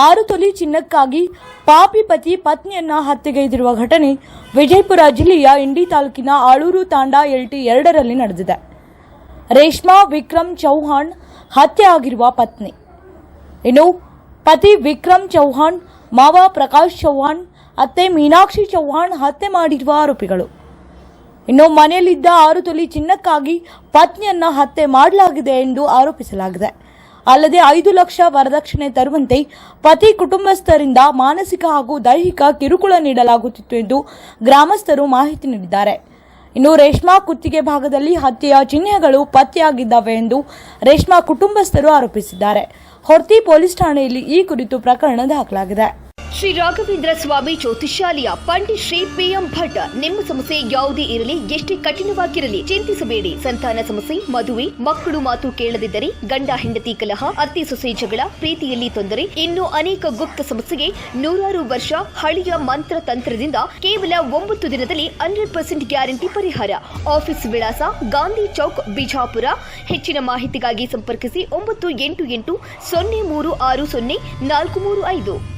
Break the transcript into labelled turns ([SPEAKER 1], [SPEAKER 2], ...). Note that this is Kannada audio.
[SPEAKER 1] 6 ತೊಲೆ ಚಿನ್ನಕ್ಕಾಗಿ ಪಾಪಿ ಪತಿ ಪತ್ನಿಯನ್ನ ಹತ್ಯೆಗೈದಿರುವ ಘಟನೆ ವಿಜಯಪುರ ಜಿಲ್ಲೆಯ ಇಂಡಿ ತಾಲೂಕಿನ ಆಳೂರು ತಾಂಡಾ LT 2ರಲ್ಲಿ ನಡೆದಿದೆ. ರೇಷ್ಮಾ ವಿಕ್ರಮ್ ಚೌಹಾಣ್ ಹತ್ಯೆ ಆಗಿರುವ ಪತ್ನಿ. ಇನ್ನು ಪತಿ ವಿಕ್ರಮ್ ಚೌಹಾಣ್, ಮಾವ ಪ್ರಕಾಶ್ ಚೌಹಾಣ್, ಅತ್ತೆ ಮೀನಾಕ್ಷಿ ಚೌಹಾಣ್ ಹತ್ಯೆ ಮಾಡಿರುವ ಆರೋಪಿಗಳು. ಇನ್ನು ಮನೆಯಲ್ಲಿದ್ದ 6 ತೊಲೆ ಚಿನ್ನಕ್ಕಾಗಿ ಪತ್ನಿಯನ್ನ ಹತ್ಯೆ ಮಾಡಲಾಗಿದೆ ಎಂದು ಆರೋಪಿಸಲಾಗಿದೆ. ಅಲ್ಲದೆ 5 ಲಕ್ಷ ವರದಕ್ಷಿಣೆ ತರುವಂತೆ ಪತಿ ಕುಟುಂಬಸ್ಥರಿಂದ ಮಾನಸಿಕ ಹಾಗೂ ದೈಹಿಕ ಕಿರುಕುಳ ನೀಡಲಾಗುತ್ತಿತ್ತು ಎಂದು ಗ್ರಾಮಸ್ಥರು ಮಾಹಿತಿ ನೀಡಿದ್ದಾರೆ. ಇನ್ನು ರೇಷ್ಮಾ ಕುತ್ತಿಗೆ ಭಾಗದಲ್ಲಿ ಹತ್ಯೆಯ ಚಿಹ್ನೆಗಳು ಪತ್ತೆಯಾಗಿದ್ದಾವೆ ಎಂದು ರೇಷ್ಮಾ ಕುಟುಂಬಸ್ಥರು ಆರೋಪಿಸಿದ್ದಾರೆ. ಹೊರ್ತಿ ಪೊಲೀಸ್ ಠಾಣೆಯಲ್ಲಿ ಈ ಕುರಿತು ಪ್ರಕರಣ ದಾಖಲಾಗಿದೆ.
[SPEAKER 2] ಶ್ರೀ ರಾಘವೇಂದ್ರ ಸ್ವಾಮಿ ಜ್ಯೋತಿಷ್ಯಾಲಯ, ಪಂಡಿತ್ ಶ್ರೀ PM ಭಟ್. ನಿಮ್ಮ ಸಮಸ್ಯೆ ಯಾವುದೇ ಇರಲಿ, ಎಷ್ಟೇ ಕಠಿಣವಾಗಿರಲಿ ಚಿಂತಿಸಬೇಡಿ. ಸಂತಾನ ಸಮಸ್ಯೆ, ಮದುವೆ, ಮಕ್ಕಳು ಮಾತು ಕೇಳದಿದ್ದರೆ, ಗಂಡ ಹೆಂಡತಿ ಕಲಹ, ಅತ್ತೆ ಸೊಸೆ ಜಗಳ, ಪ್ರೀತಿಯಲ್ಲಿ ತೊಂದರೆ, ಇನ್ನು ಅನೇಕ ಗುಪ್ತ ಸಮಸ್ಯೆಗೆ 100 ವರ್ಷ ಹಳೆಯ ಮಂತ್ರ ತಂತ್ರದಿಂದ ಕೇವಲ 9 ದಿನದಲ್ಲಿ 100% ಗ್ಯಾರಂಟಿ ಪರಿಹಾರ. ಆಫೀಸ್ ವಿಳಾಸ ಗಾಂಧಿ ಚೌಕ್, ಬಿಜಾಪುರ. ಹೆಚ್ಚಿನ ಮಾಹಿತಿಗಾಗಿ ಸಂಪರ್ಕಿಸಿ 988 0360 435.